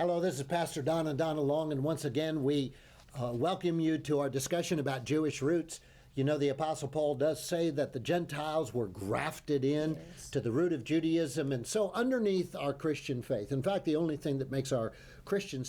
Hello, this is Pastor Don and Donna Long, and once again we welcome you to our discussion about Jewish roots. You know, the Apostle Paul does say that the Gentiles were grafted in to the root of Judaism, and so underneath our Christian faith. In fact, the only thing that makes our Christian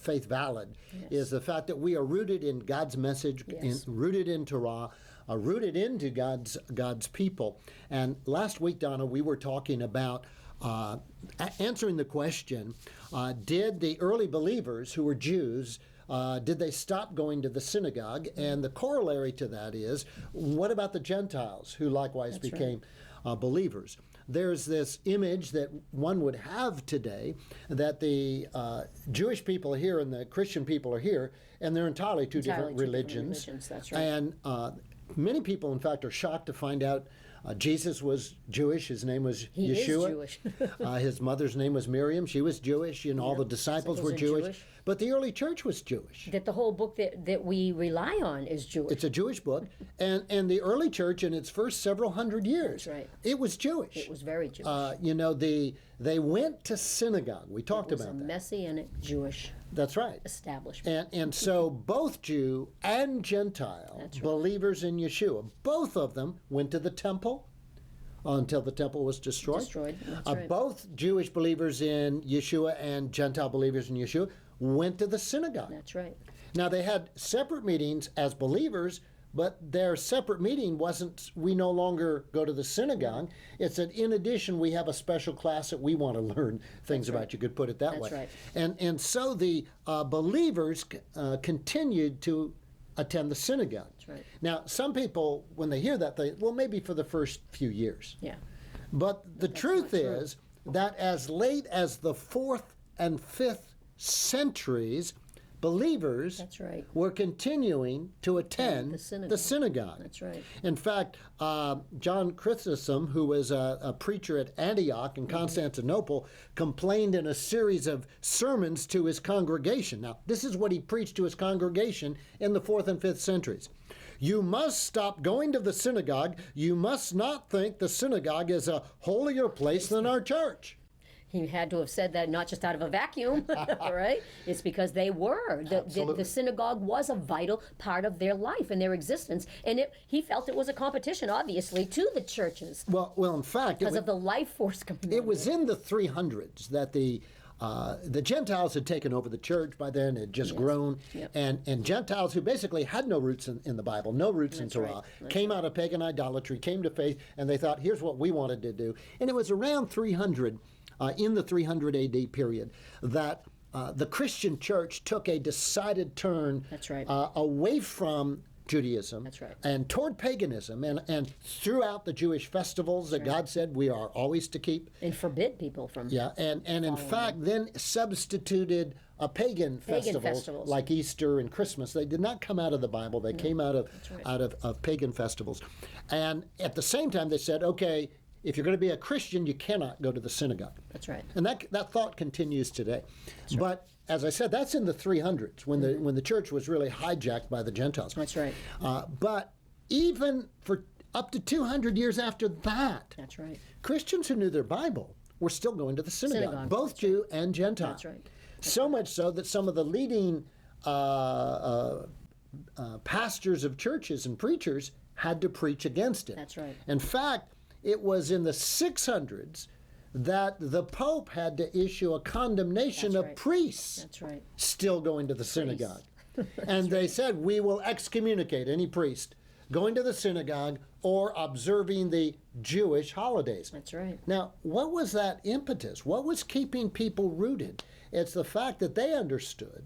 faith valid is the fact that we are rooted in God's message, rooted in Torah, rooted into God's people. And last week, Donna, we were talking about answering the question, did the early believers who were Jews, did they stop going to the synagogue? And the corollary to that is, what about the Gentiles who likewise became believers? There's this image that one would have today that the Jewish people are here and the Christian people are here, and they're entirely two different religions. That's right. And many people, in fact, are shocked to find out Jesus was Jewish. His name was Yeshua. He is Jewish. His mother's name was Miriam. She was Jewish, and all the disciples were Jewish. But the early church was Jewish. That the whole book that we rely on is Jewish. It's a Jewish book. And the early church, in its first several hundred years, it was Jewish. It was very Jewish. They went to synagogue. We talked about that. It was a Messianic Jewish establishment. And so both Jew and Gentile believers in Yeshua, both of them went to the temple until the temple was destroyed. That's right. Both Jewish believers in Yeshua and Gentile believers in Yeshua went to the synagogue. That's right. Now, they had separate meetings as believers, but their separate meeting wasn't, we no longer go to the synagogue. It's that in addition, we have a special class that we want to learn things about. You could put it that way. That's right. And so the believers continued to attend the synagogue. That's right. Now, some people, when they hear that, maybe for the first few years. Yeah. But the truth is that as late as the 4th and 5th centuries, believers were continuing to attend the synagogue. That's right. In fact, John Chrysostom, who was a preacher at Antioch in Constantinople, complained in a series of sermons to his congregation. Now, this is what he preached to his congregation in the 4th and 5th centuries. You must stop going to the synagogue. You must not think the synagogue is a holier place than our church. He had to have said that not just out of a vacuum, right? It's because they were. The synagogue was a vital part of their life and their existence. And he felt it was a competition, obviously, to the churches. Well, in fact, because of the life force coming It was in the 300s that the Gentiles had taken over the church. By then, it had just grown. Yep. And Gentiles who basically had no roots in the Bible, no roots in Torah, came out of pagan idolatry, came to faith, and they thought, here's what we wanted to do. And it was around 300, in the 300 AD period, that the Christian church took a decided turn away from Judaism and toward paganism, and throughout the Jewish festivals that God said we are always to keep. And forbid people from and in fact then substituted pagan festivals like Easter and Christmas. They did not come out of the Bible. They came out of pagan festivals. And at the same time they said, okay, if you're going to be a Christian, you cannot go to the synagogue. That's right. And that thought continues today. But as I said, that's in the 300s when the church was really hijacked by the Gentiles. That's right. But even for up to 200 years after that, Christians who knew their Bible were still going to the synagogue. Both Jew and Gentile. That's right. So much so that some of the leading pastors of churches and preachers had to preach against it. That's right. In fact, it was in the 600s that the Pope had to issue a condemnation of priests still going to the synagogue. And they said, we will excommunicate any priest going to the synagogue or observing the Jewish holidays. That's right. Now, what was that impetus? What was keeping people rooted? It's the fact that they understood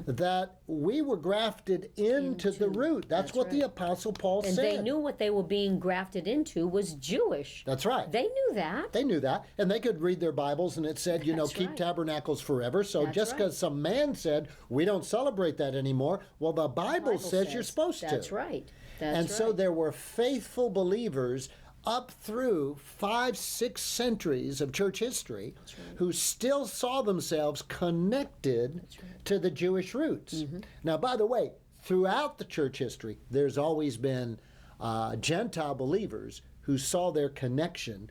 that we were grafted into the root. That's what the Apostle Paul said. And they knew what they were being grafted into was Jewish. That's right. They knew that. They knew that. And they could read their Bibles and it said, keep tabernacles forever. So just because some man said, we don't celebrate that anymore, well, the Bible says you're supposed to. That's right. So there were faithful believers up through 5-6 centuries of church history who still saw themselves connected to the Jewish roots. Now, by the way, throughout the church history, there's always been Gentile believers who saw their connection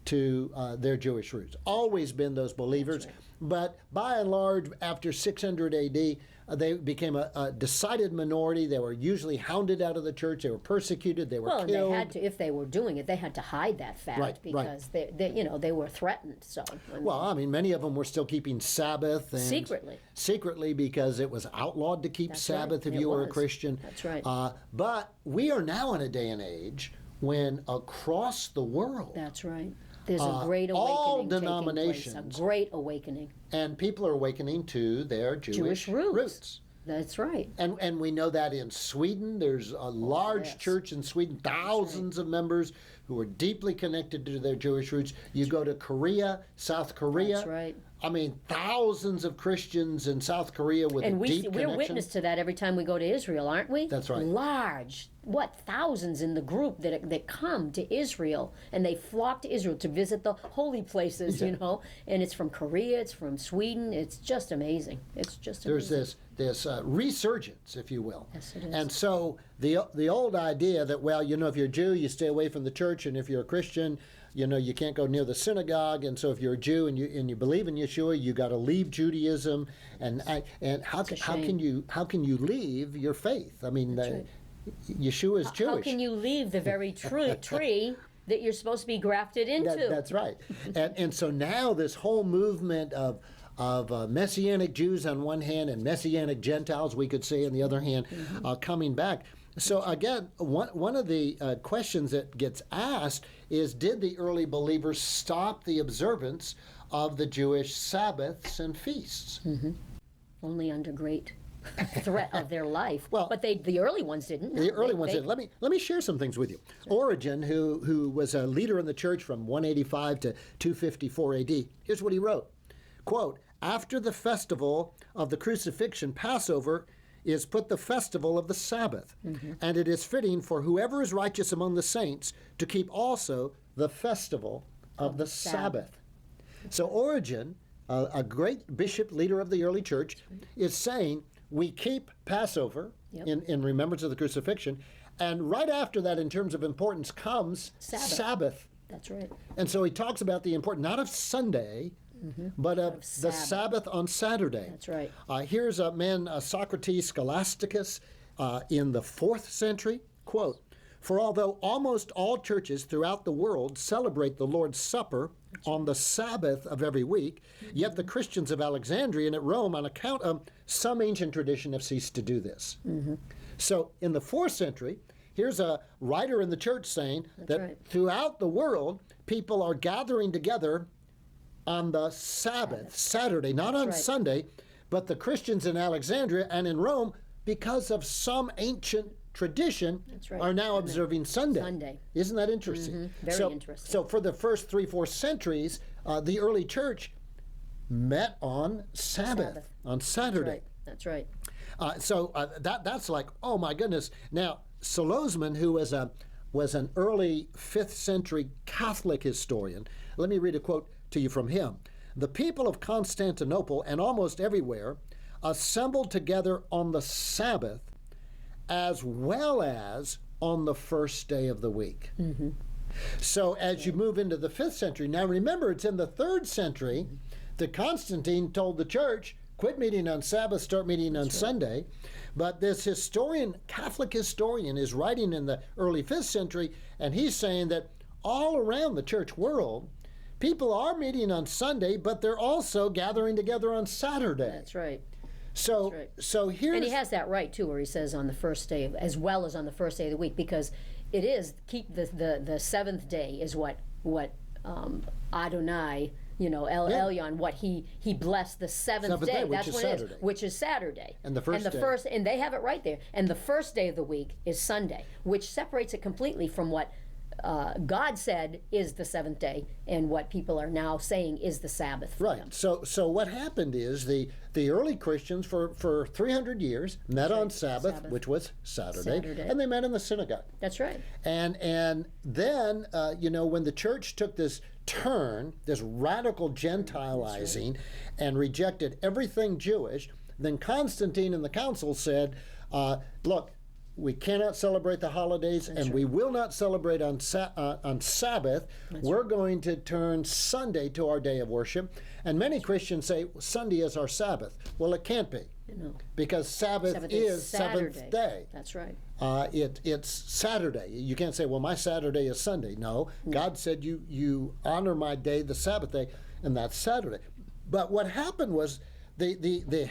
to their Jewish roots. Always been those believers. Right. But by and large, after 600 AD, they became a decided minority. They were usually hounded out of the church. They were persecuted. They were Well, and killed. they had to, if they were doing it, they had to hide that fact Right, because they were threatened. So Well, I mean, many of them were still keeping Sabbath. And secretly because it was outlawed to keep That's Sabbath right. if It you were a was. Christian. That's right. But we are now in a day and age when across the world, that's right. There's a great all awakening taking denominations, place. A great awakening. and people are awakening to their Jewish roots. That's right. And we know that in Sweden, there's a large yes. church in Sweden, thousands of members who are deeply connected to their Jewish roots. You go to Korea, South Korea. That's right. I mean, thousands of Christians in South Korea with And a deep connection. we're witness to that every time we go to Israel, aren't we? That's right. Large, thousands in the group that come to Israel, and they flock to Israel to visit the holy places, you know. And it's from Korea, it's from Sweden. It's just amazing. It's just amazing. There's this resurgence, if you will. Yes, it is. And so the old idea that, well, you know, if you're a Jew, you stay away from the church, and if you're a Christian, you know, you can't go near the synagogue, and so if you're a Jew and you believe in Yeshua, you got to leave Judaism, and how can you leave your faith? I mean, Yeshua is Jewish. How can you leave the very tree that you're supposed to be grafted into? That's right. And so now this whole movement of Messianic Jews on one hand and Messianic Gentiles, we could say, on the other hand, coming back. So again, one of the questions that gets asked is, did the early believers stop the observance of the Jewish Sabbaths and feasts? Only under great threat of their life. Well, but the early ones didn't. The early ones didn't. Let me share some things with you. Origen, who was a leader in the church from 185 to 254 AD, here's what he wrote. Quote, "After the festival of the crucifixion, Passover, is put the festival of the Sabbath, and it is fitting for whoever is righteous among the saints to keep also the festival of the Sabbath." So Origen, a great bishop leader of the early church, is saying we keep Passover in remembrance of the crucifixion, and right after that, in terms of importance, comes Sabbath. That's right. And so he talks about the importance, not of Sunday, but of the Sabbath on Saturday. That's right. Here's a man, Socrates Scholasticus, in the 4th century. Quote, "For although almost all churches throughout the world celebrate the Lord's Supper on the Sabbath of every week, yet the Christians of Alexandria and at Rome, on account of some ancient tradition, have ceased to do this." So in the 4th century, here's a writer in the church saying that throughout the world, people are gathering together on the Sabbath, Saturday, not on Sunday, but the Christians in Alexandria and in Rome, because of some ancient tradition, are now observing Sunday. Isn't that interesting? Very interesting. So for the first 3-4 centuries, the early church met on Sabbath. On Saturday. That's right. So that's like, oh my goodness. Now, Solozman, who was an early 5th century Catholic historian, let me read a quote to you from him. "The people of Constantinople and almost everywhere assembled together on the Sabbath as well as on the first day of the week." So as you move into the 5th century, now remember, it's in the 3rd century that Constantine told the church, quit meeting on Sabbath, start meeting on Sunday. But this historian, Catholic historian, is writing in the early 5th century, and he's saying that all around the church world, people are meeting on Sunday, but they're also gathering together on Saturday. That's right. So here's... And he has that right, too, where he says on the first day, as well as on the first day of the week, because it is, keep the 7th day is what Adonai, Elyon, what he blessed the seventh day. Which is Saturday. Which is Saturday. And the first day. And they have it right there. And the first day of the week is Sunday, which separates it completely from what God said is the 7th day, and what people are now saying is the Sabbath for them. So what happened is the early Christians for 300 years met on Sabbath, which was Saturday, and they met in the synagogue. That's right. And then when the church took this turn, this radical Gentilizing, and rejected everything Jewish, then Constantine and the council said, look, we cannot celebrate the holidays, and we will not celebrate on Sabbath. We're going to turn Sunday to our day of worship. And many Christians say Sunday is our Sabbath. Well, it can't be. No. Because Sabbath is seventh day. That's right. It's Saturday. You can't say, well, my Saturday is Sunday. No. God said you honor my day, the Sabbath day, and that's Saturday. But what happened was the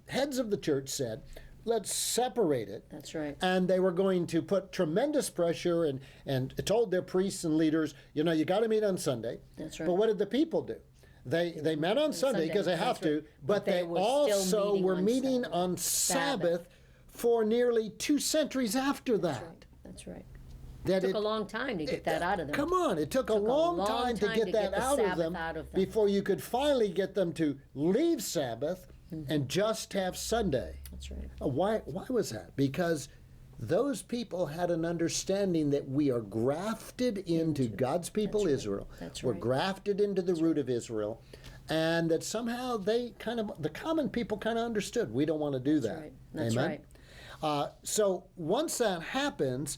heads of the church said, let's separate it. That's right. And they were going to put tremendous pressure and told their priests and leaders, you got to meet on Sunday. That's right. But what did the people do? They met on Sunday because they have to, but they also were meeting on Sabbath for nearly 2 centuries after that. That's right. It took a long time to get that out of them. Come on, it took a long time to get that out of them before you could finally get them to leave Sabbath and just have Sunday. That's right. Why was that? Because those people had an understanding that we are grafted into God's people, Israel. That's We're grafted into the root of Israel, and that somehow the common people kind of understood. We don't want to do that. Right. That's Amen? right. So once that happens,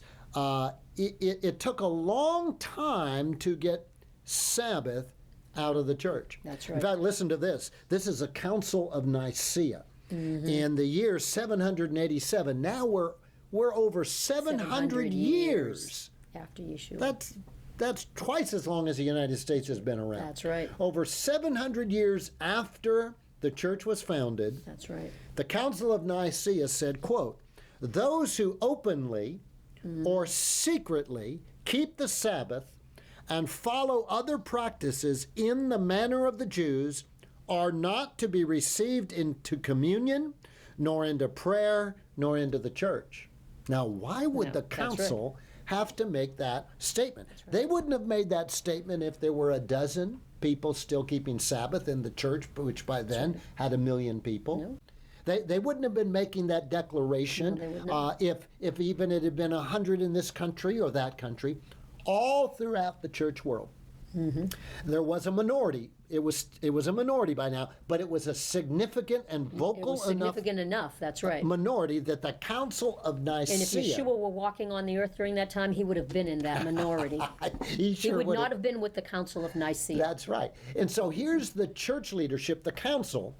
it took a long time to get Sabbath out of the church. That's right. In fact, listen to this. This is a Council of Nicaea in the year 787. Now we're over 700 years after Yeshua. That's twice as long as the United States has been around. That's right. Over 700 years after the church was founded. That's right. The Council of Nicaea said, quote, those who openly or secretly keep the Sabbath and follow other practices in the manner of the Jews are not to be received into communion, nor into prayer, nor into the church. Now, why would the council have to make that statement? They wouldn't have made that statement if there were a dozen people still keeping Sabbath in the church, which by then had 1 million people. No. They wouldn't have been making that declaration if even it had been 100 in this country or that country. All throughout the church world, there was a minority. It was a minority by now, but it was a significant and vocal enough. That's right. Minority that the Council of Nicaea. And if Yeshua were walking on the earth during that time, he would have been in that minority. he would not have been with the Council of Nicaea. That's right. And so here's the church leadership, the council.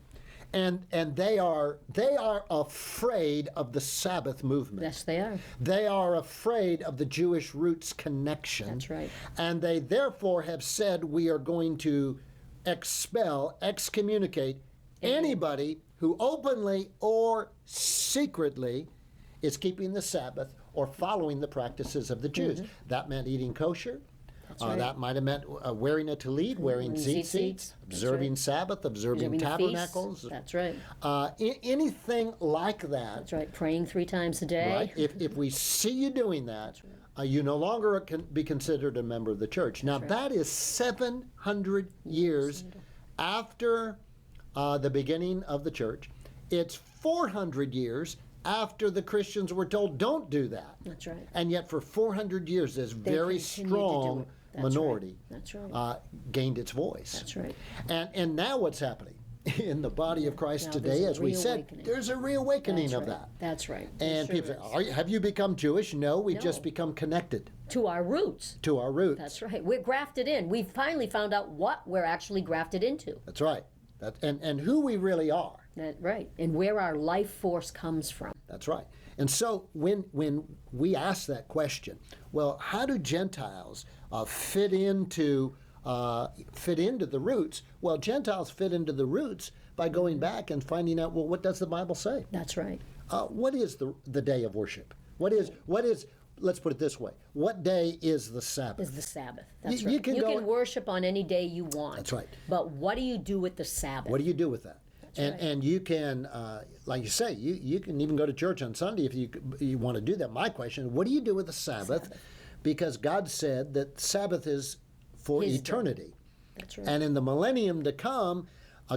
And they are afraid of the Sabbath movement. Yes, they are. They are afraid of the Jewish roots connection. That's right. And they therefore have said we are going to excommunicate anybody who openly or secretly is keeping the Sabbath or following the practices of the Jews. That meant eating kosher. Right. That might have meant wearing a tallit, wearing tzitzit, observing Sabbath, observing tabernacles. That's right. Anything like that. That's right. Praying 3 times a day. Right. If we see you doing that, you no longer can be considered a member of the church. Now that is 700 years after the beginning of the church. It's 400 years after the Christians were told, don't do that. That's right. And yet for 400 years, this very strong minority gained its voice. That's right. And now what's happening? In the body of Christ today, as we said, there's a reawakening of that. That's right. And people say, have you become Jewish? No, we've just become connected. To our roots. To our roots. That's right. We're grafted in. We've finally found out what we're actually grafted into. That's right. And who we really are. Right. And where our life force comes from. That's right. And so when we ask that question, well, how do Gentiles fit into the roots? Well, Gentiles fit into the roots by going back and finding out, well, what does the Bible say? That's right. What is the day of worship? What is? Let's put it this way. What day is the Sabbath? Is the Sabbath. That's right. You can worship on any day you want. That's right. But what do you do with the Sabbath? What do you do with that? And you can, like you say, you can even go to church on Sunday if you want to do that. My question, what do you do with the Sabbath? Because God said that Sabbath is for eternity. That's right. And in the millennium to come,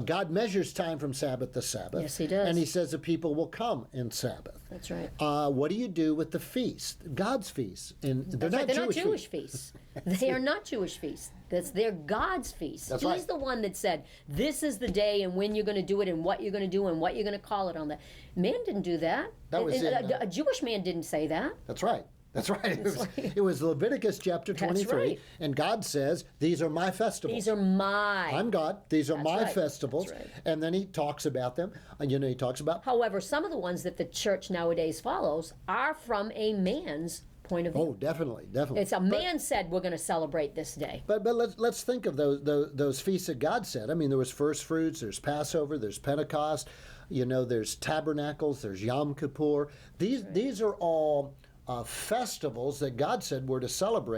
God measures time from Sabbath to Sabbath. Yes, he does. And he says the people will come in Sabbath. That's right. What do you do with the feast, God's feast? And they're not Jewish feasts. They are not Jewish feasts. That's their God's feast. That's He's right. the one that said, this is the day and when you're going to do it and what you're going to do and what you're going to call it on that. Man didn't do that. That was a Jewish man didn't say that. That's right. That's right. It was Leviticus chapter 23, right. and God says, these are my festivals. These are my. I'm God. These are my right. festivals. That's right. And then he talks about them. And he talks about. However, some of the ones that the church nowadays follows are from a man's point of view. Oh, definitely. It's a man said we're going to celebrate this day. But let's think of those feasts that God said. I mean, there was first fruits, there's Passover, there's Pentecost, there's Tabernacles, there's Yom Kippur. These are all festivals that God said were to celebrate